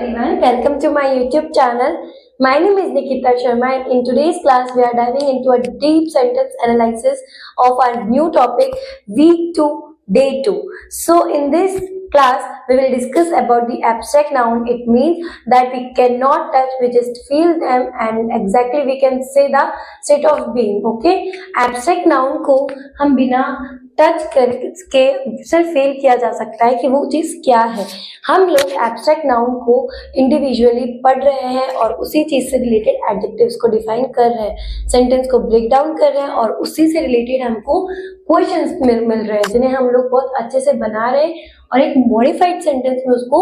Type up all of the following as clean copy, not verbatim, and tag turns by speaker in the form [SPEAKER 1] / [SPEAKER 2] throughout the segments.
[SPEAKER 1] everyone, welcome to my YouTube channel. My name is Nikita Sharma and in today's class we are diving into a deep sentence analysis of our new topic week 2 day 2. So in this class we will discuss about the abstract noun. It means that we cannot touch, we just feel them and exactly we can say the state of being. Okay, abstract noun को हम बिना touch करके सिर्फ fail किया जा सकता है कि वो चीज क्या है। हम लोग एब्स्ट्रैक्ट नाउन को इंडिविजुअली पढ़ रहे हैं और उसी चीज से रिलेटेड एडजेक्टिव्स को डिफाइन कर रहे हैं, सेंटेंस को ब्रेक डाउन कर रहे हैं और उसी से रिलेटेड हमको क्वेश्चंस मिल रहे हैं जिन्हें हम लोग बहुत अच्छे से बना रहे हैं और एक मॉडिफाइड सेंटेंस में उसको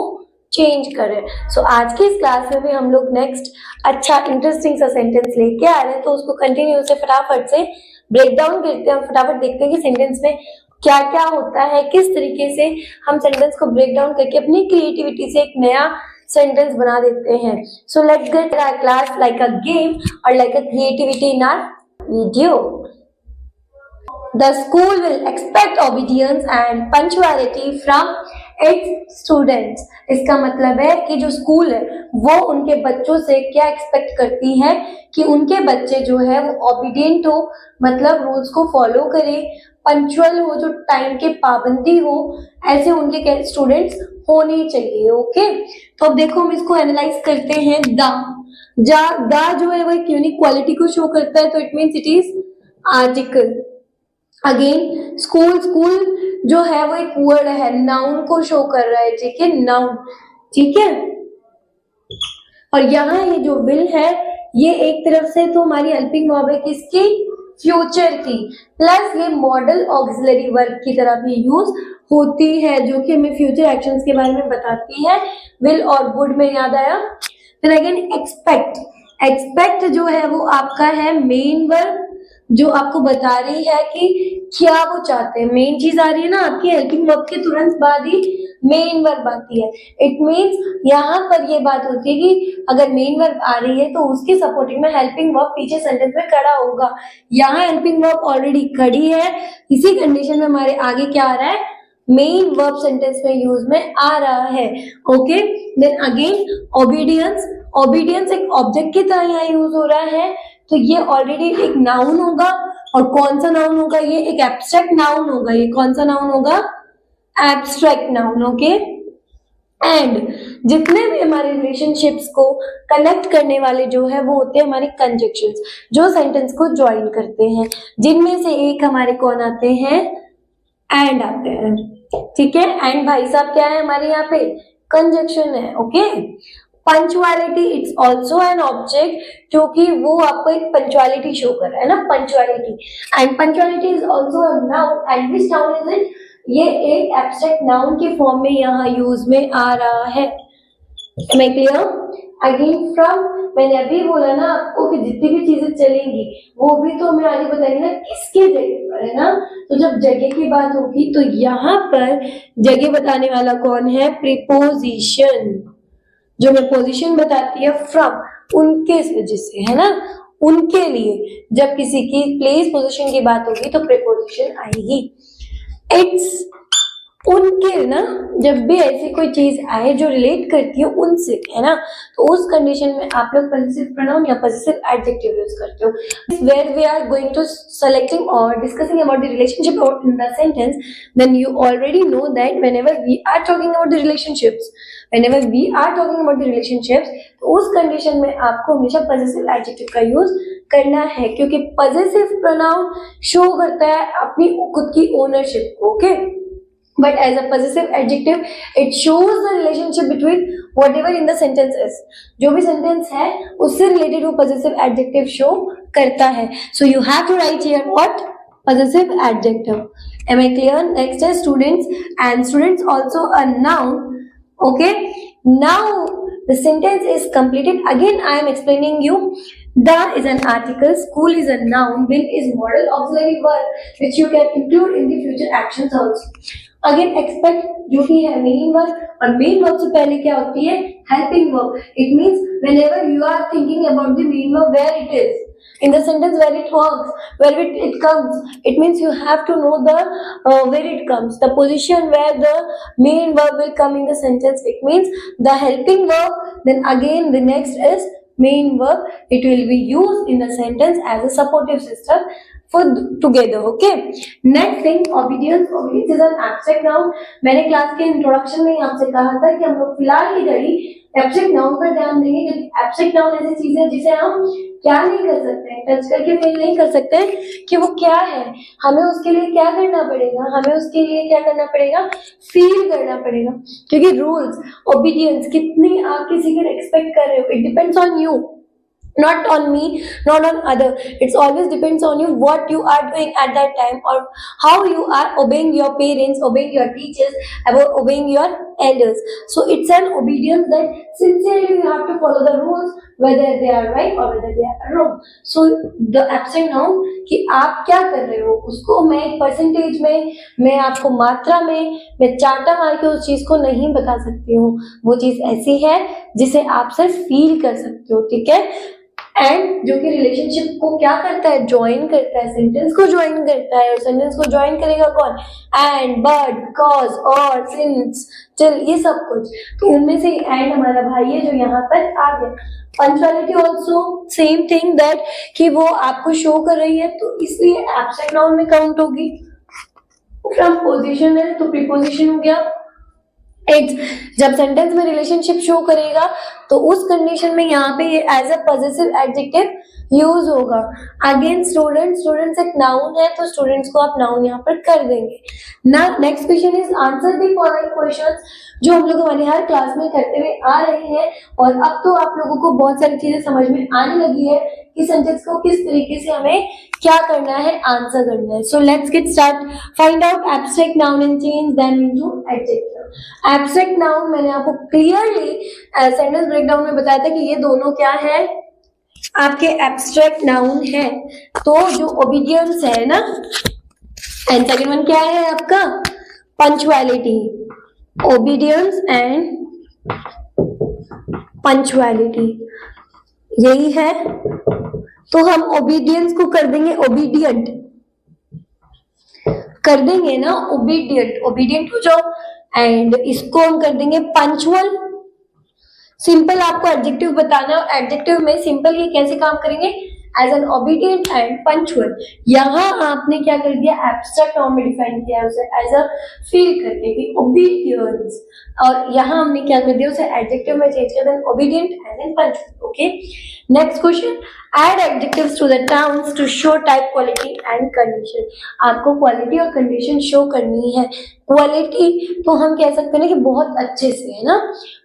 [SPEAKER 1] चेंज कर रहे हैं। सो आज की इस क्लास में भी हम लोग नेक्स्ट अच्छा इंटरेस्टिंग सा सेंटेंस लेके आ रहे हैं, तो उसको कंटिन्यू से फटाफट से ब्रेक डाउन करते हैं, फटाफट देखते हैं कि सेंटेंस में क्या क्या होता है, किस तरीके से हम सेंटेंस को ब्रेक डाउन करके अपनी क्रिएटिविटी से एक नया सेंटेंस बना देते हैं। So let's get our class like a game और like a creativity in our video. The school will expect obedience and punctuality from its students. इसका मतलब है कि जो स्कूल है वो उनके बच्चों से क्या एक्सपेक्ट करती है कि उनके बच्चे जो है वो ओबीडियंट हो, मतलब रूल्स को फॉलो करे, पंक्चुअल हो, जो टाइम के पाबंदी हो, ऐसे उनके स्टूडेंट्स होने चाहिए। ओके, तो अब देखो हम इसको एनालाइज करते हैं। द जो है वो एक यूनिक क्वालिटी को शो करता है, तो it means it is article. Again school जो है वो एक वर्ड है, नाउन को शो कर रहा है, ठीक है, नाउन, ठीक है। और यहाँ ये जो विल है ये एक तरफ से तो हमारी हेल्पिंग वर्ब है किसकी, फ्यूचर की, प्लस ये मॉडल ऑक्सिलरी वर्ब की तरह भी यूज होती है जो कि हमें फ्यूचर एक्शंस के बारे में बताती है। विल और वुड में याद आया। फिर अगेन एक्सपेक्ट जो है वो आपका है मेन वर्ब जो आपको बता रही है कि क्या वो चाहते हैं। मेन चीज आ रही है ना आपकी हेल्पिंग वर्ब के तुरंत बाद ही मेन वर्ब आती है। इट मीन्स यहाँ पर ये बात होती है कि अगर मेन वर्ब आ रही है तो उसकी सपोर्टिंग में हेल्पिंग वर्ब पीछे सेंटेंस में खड़ा होगा। यहाँ हेल्पिंग वर्ब ऑलरेडी खड़ी है, इसी कंडीशन में हमारे आगे क्या आ रहा है, मेन वर्ब सेंटेंस में यूज में आ रहा है। ओके, देन अगेन ओबीडियंस एक ऑब्जेक्ट की तरह यहाँ यूज हो रहा है, तो ये ऑलरेडी एक नाउन होगा। और कौन सा नाउन होगा, ये एक एब्स्ट्रैक्ट नाउन होगा। ये कौन सा नाउन होगा, एब्स्ट्रैक्ट नाउन। ओके, एंड जितने भी हमारे रिलेशनशिप्स को कनेक्ट करने वाले जो है वो होते हैं हमारे कंजक्शंस, जो सेंटेंस को ज्वाइन करते हैं, जिनमें से एक हमारे कौन आते हैं, एंड आते हैं, ठीक है। एंड भाई साहब क्या है हमारे यहाँ पे, कंजक्शन है। Okay, punctuality it's also an object, क्योंकि वो आपको एक पंचुअलिटी शो कर रहा है ना, punctuality. And punctuality is also a noun, and which noun is it, ये एक एब्स्ट्रैक्ट नाउन के फॉर्म में यहाँ यूज में आ रहा है। Am I clear? Again from, मैंने अभी बोला ना आपको कि जितनी भी चीजें चलेंगी वो भी तो हमें आगे बताएंगे ना किसके जगह पर, है ना। तो जब जगह की बात होगी तो यहाँ पर जगह बताने वाला कौन है, प्रीपोजिशन, जो हमें पोजीशन बताती है फ्रॉम, उनके वजह से, है ना, उनके लिए। जब किसी की प्लेस पोजीशन की बात होगी तो प्रीपोजिशन आएगी। इट्स, उनके ना, जब भी ऐसी कोई चीज आए जो रिलेट करती है उनसे, है ना, तो उस कंडीशन में आप लोग पॉजिटिव प्रोनाउन या पॉजिटिव एडजेक्टिव यूज करते हो। Where we are going to selecting और discussing about the relationship in the sentence, then you already know that whenever we are talking about the relationships, तो उस condition में आपको हमेशा positive adjective का use करना है, क्योंकि पॉजिटिव प्रोनाउन शो करता है अपनी खुद की ओनरशिप को। Okay, but as a possessive adjective it shows the relationship between whatever in the sentence is, जो भी sentence है उससे related वो possessive adjective show करता है। So you have to write here what, possessive adjective. Am I clear? Next is students, and students also a noun. Okay, now the sentence is completed. Again I am explaining you. The is an article, school is a noun, will is modal auxiliary verb which you can include in the future actions also. Again expect जो कि है main verb, और main verb से पहले क्या होती है, helping verb. It means whenever you are thinking about the main verb where it is, in the sentence where it works, where it comes. It means you have to know the where it comes, the position where the main verb will come in the sentence. It means the helping verb, then again the next is main verb. It will be used in the sentence as a supportive system for together. Okay, next thing, obedience. Obedience is an abstract noun. मैंने class के introduction में आपसे कहा था कि हम लोग फिलहाल की घड़ी एब्स्ट्रैक्ट नाउन पर ध्यान देंगे, क्योंकि एब्स्ट्रैक्ट नाउन ऐसी चीज है जिसे हम क्या नहीं कर सकते हैं, टच करके फील नहीं कर सकते हैं कि वो क्या है। हमें उसके लिए क्या करना पड़ेगा, हमें उसके लिए क्या करना पड़ेगा, फील करना पड़ेगा। क्योंकि रूल्स, ओबीडियंस कितनी आप किसी के एक्सपेक्ट कर रहे हो, it depends on you, not on me, not on other. It's always depends on you, what you are doing at that time, or how you are obeying your parents, obeying your teachers, about obeying your elders. So it's an obedience that sincerely you have to follow the rules, whether they are right or whether they are wrong. So the absent noun, कि आप क्या कर रहे हो, उसको मैं एक percentage में, मैं आपको मात्रा में, मैं चाटा मार के उस चीज को नहीं बता सकती हूँ। वो चीज ऐसी है जिसे आप सिर्फ फील कर सकते हो, ठीक है। एंड जो कि रिलेशनशिप को क्या करता है, ज्वाइन करता है, सेंटेंस को ज्वाइन करता है। और सेंटेंस को ज्वाइन करेगा कौन, एंड, बट, बिकॉज, और, सिंस, टिल, ये सब कुछ। तो उनमें से एंड हमारा भाई है जो यहाँ पर आ गया। Punctuality also same thing, that कि वो आपको शो कर रही है, तो इसलिए एब्स्ट्रैक्ट नाउन में काउंट होगी। फ्रॉम पोजिशन है तो प्रीपोजिशन हो गया। जब सेंटेंस में रिलेशनशिप शो करेगा तो उस कंडीशन में यहाँ पे as a positive adjective use होगा। अगेन स्टूडेंट, स्टूडेंट्स एक नाउन है तो स्टूडेंट्स को आप नाउन यहाँ पर कर देंगे ना। Next question is answer the following questions, जो हम लोग हमारे हर क्लास में करते हुए आ रहे हैं। और अब तो आप लोगों को बहुत सारी चीजें समझ में आने लगी है कि सेंटेंस को किस तरीके से हमें क्या करना है, आंसर करना है। सो let's get start. Find out abstract noun and change them into adjective. Abstract noun मैंने आपको क्लियरली सेंटेंस ब्रेकडाउन में बताया था कि ये दोनों क्या है, आपके एब्स्ट्रैक्ट नाउन है। तो जो ओबीडियंस है ना, एंड सेकंड वन क्या है आपका, पंक्चुअलिटी। ओबीडियंस एंड पंक्चुअलिटी यही है। तो हम ओबीडियंस को कर देंगे ओबीडियंट, कर देंगे ना ओबीडियंट, ओबीडियंट हो जाओ। एंड इसको हम कर देंगे पंक्चुअल। सिंपल आपको एडजेक्टिव बताना, एडजेक्टिव में सिंपल ये कैसे काम करेंगे, as an obedient and punctual. यहाँ आपने क्या कर दिया, एब्स्ट्रैक्ट नाउन में डिफाइन किया है उसे एज अ फील करके कि ओबीडियंस, और यहाँ हमने क्या कर दिया उसे एडजेक्टिव में चेंज कर दिया, obedient and then punctual. Okay, next question, add adjectives to the towns to show type, quality and condition. आपको क्वालिटी और कंडीशन शो करनी है। क्वालिटी तो हम कह सकते हैं कि बहुत अच्छे से, है ना,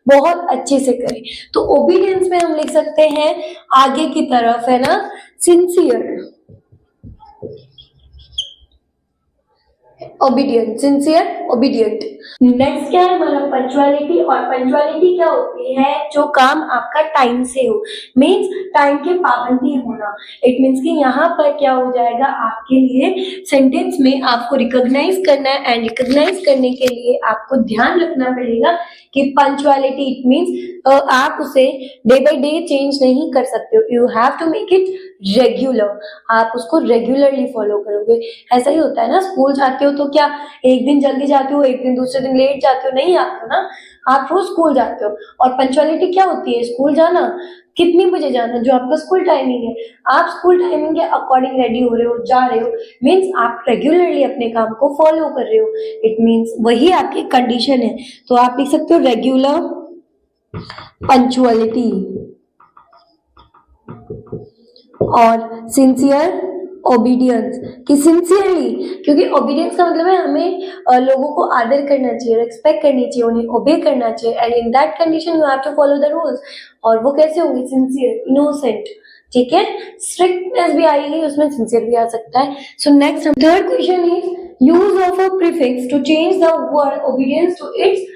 [SPEAKER 1] बहुत अच्छे से करें। तो ओबीडियंस में हम लिख सकते हैं आगे की तरफ, है ना, sincere, obedient, sincere, obedient. Next क्या है हमारा, पंक्चुअलिटी। और पंक्चुअलिटी क्या होती है, जो काम आपका टाइम से हो, मीन्स टाइम के पाबंदी होना। इट मीन्स कि यहाँ पर क्या हो जाएगा, आपके लिए सेंटेंस में आपको रिकॉग्नाइज करना है, एंड रिकॉग्नाइज करने के लिए आपको ध्यान रखना पड़ेगा कि पंक्चुअलिटी, इट मीन्स आप उसे डे बाय डे चेंज नहीं कर सकते हो, you have to make it regular. आप उसको रेगुलरली फॉलो करोगे। ऐसा ही होता है ना, स्कूल जाते हो तो क्या एक दिन जल्दी जाते हो, एक दिन दूसरे दिन लेट जाते हो, नहीं आते हो ना, आप रोज स्कूल जाते हो। और पंक्चुअलिटी क्या होती है, स्कूल जाना, कितनी बजे जाना, जो आपका स्कूल टाइमिंग है, आप स्कूल टाइमिंग के अकॉर्डिंग रेडी हो रहे हो, जा रहे हो, मीन्स आप रेगुलरली अपने काम को फॉलो कर रहे हो। इट मीन्स वही आपकी कंडीशन है। तो आप लिख सकते हो रेगुलर पंक्चुअलिटी और सिंसियर ओबीडियंस, कि सिंसियरली, क्योंकि ओबीडियंस का मतलब है हमें लोगों को आदर करना चाहिए, रिस्पेक्ट करनी चाहिए, उन्हें ओबे करना चाहिए, and in that condition you have to follow the rules. और वो कैसे होंगे, सिंसियर, इनोसेंट, ठीक है। स्ट्रिक्टनेस भी आएगी उसमें, सिंसियर भी आ सकता है। So next third question is use of a prefix to change the word obedience to its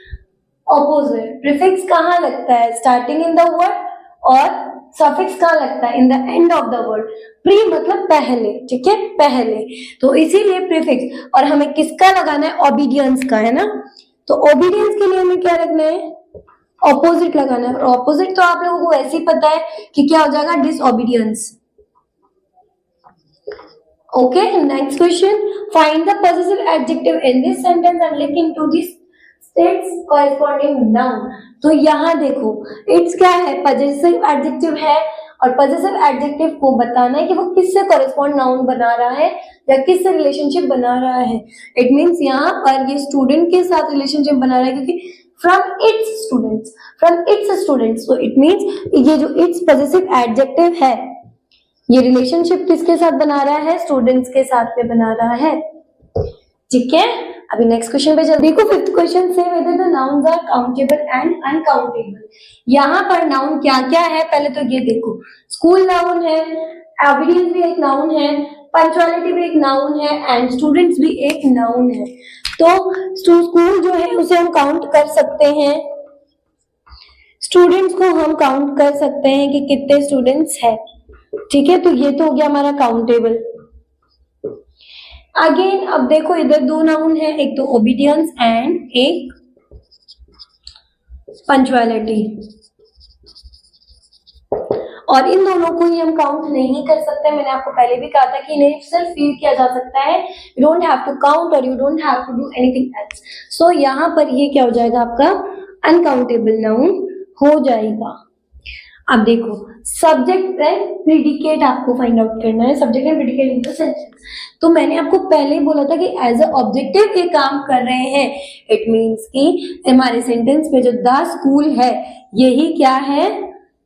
[SPEAKER 1] opposite. Prefix कहाँ लगता है, स्टार्टिंग इन द वर्ड, और सफिक्स कहाँ लगता है, in the end of the word. Pre मतलब पहले, ठीक है, पहले, तो इसीलिए प्रीफिक्स। और हमें किसका लगाना है, ओबीडियंस का, है ना। तो ओबीडियंस के लिए हमें क्या रखना है, ऑपोजिट लगाना है। और ऑपोजिट तो आप लोगों को वैसे ही पता है कि क्या हो जाएगा, disobedience. Okay, next question. Find the possessive adjective in this sentence and link into this states corresponding noun. तो यहाँ देखो, इट्स क्या है, possessive adjective है, और possessive adjective को बताना है कि वो किससे correspond noun बना रहा है या किससे relationship बना रहा है. It means यहाँ पर ये student के साथ relationship बना रहा है क्योंकि from its students. So it means ये जो its possessive adjective है, ये रिलेशनशिप किसके साथ बना रहा है, स्टूडेंट्स के साथ में बना रहा है. ठीक है, अभी नेक्स्ट क्वेश्चन पे चलते हैं. देखो फिफ्थ क्वेश्चन से whether the nouns are countable and uncountable. यहाँ पर नाउन क्या क्या है, पहले तो ये देखो, स्कूल नाउन है, ओबीडियंस भी एक नाउन है, पंक्चुअलिटी भी एक नाउन है, एंड स्टूडेंट्स भी एक नाउन है. तो स्कूल जो है उसे हम काउंट कर सकते हैं, स्टूडेंट्स को हम काउंट कर सकते हैं कि कितने स्टूडेंट्स है. ठीक है, तो ये तो हो गया हमारा काउंटेबल. अगेन अब देखो इधर दो नाउन है, एक तो ओबीडियंस एंड एक पंक्चुअलिटी, और इन दोनों को ही हम काउंट नहीं कर सकते. मैंने आपको पहले भी कहा था कि इन्हें सिर्फ फील किया जा सकता है, you don't have to count और you don't have to do anything else. So यहाँ पर ये क्या हो जाएगा, आपका अनकाउंटेबल नाउन हो जाएगा. अब देखो सब्जेक्ट एंड प्रेडिकेट आपको फाइंड आउट करना है, subject and predicate in the sentence. तो मैंने आपको पहले ही बोला था कि एज अ ऑब्जेक्टिव ये काम कर रहे हैं. इट मींस कि हमारे सेंटेंस में जो द स्कूल है यही क्या है,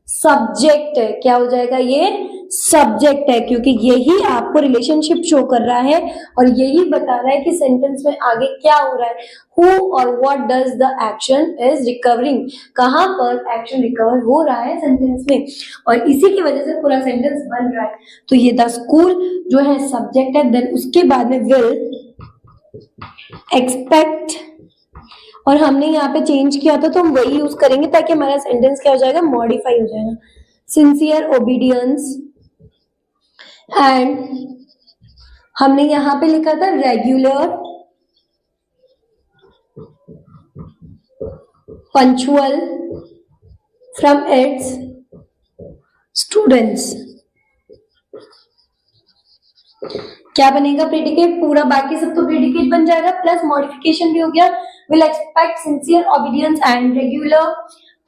[SPEAKER 1] सब्जेक्ट है. क्या हो जाएगा, ये सब्जेक्ट है, क्योंकि यही आपको रिलेशनशिप शो कर रहा है और यही बता रहा है कि सेंटेंस में आगे क्या हो रहा है. हु और what does the action is recovering, कहां पर एक्शन रिकवर हो रहा है सेंटेंस में, और इसी की वजह से पूरा सेंटेंस बन रहा है. तो ये द स्कूल जो है सब्जेक्ट है, देन उसके बाद में विल, एक्सपेक्ट, और हमने यहाँ पे चेंज किया था तो हम वही यूज करेंगे ताकि हमारा सेंटेंस क्या हो जाएगा, मॉडिफाई हो जाएगा. सिंसियर ओबीडियंस, एंड हमने यहां पे लिखा था regular, punctual from its students. क्या बनेगा, प्रेडिकेट. पूरा बाकी सब तो प्रेडिकेट बन जाएगा, प्लस मॉडिफिकेशन भी हो गया. Will expect, sincere obedience and regular,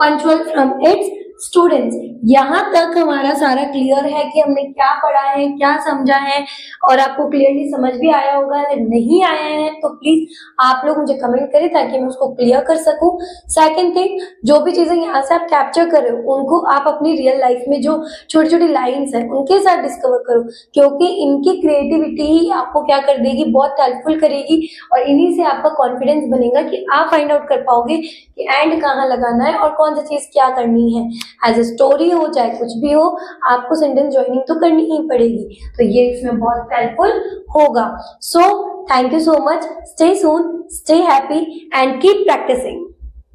[SPEAKER 1] punctual from its students. यहां तक हमारा सारा क्लियर है कि हमने क्या पढ़ा है, क्या समझा है, और आपको क्लियरली समझ भी आया होगा. अगर नहीं आया है तो प्लीज आप लोग मुझे कमेंट करें ताकि मैं उसको क्लियर कर सकूं. सेकंड थिंग, जो भी चीजें यहाँ से आप कैप्चर कर रहे हो उनको आप अपनी रियल लाइफ में जो छोटी छोटी लाइन्स है उनके साथ डिस्कवर करो, क्योंकि इनकी क्रिएटिविटी ही आपको क्या कर देगी, बहुत हेल्पफुल करेगी, और इन्हीं से आपका कॉन्फिडेंस बनेगा कि आप फाइंड आउट कर पाओगे कि एंड कहाँ लगाना है और कौन सी चीज क्या करनी है. एज ए स्टोरी हो चाहे कुछ भी हो, आपको सेंटेंस ज्वाइनिंग तो करनी ही पड़ेगी. तो ये इसमें बहुत हेल्पफुल होगा. So thank you so much. Stay soon, stay happy and keep practising.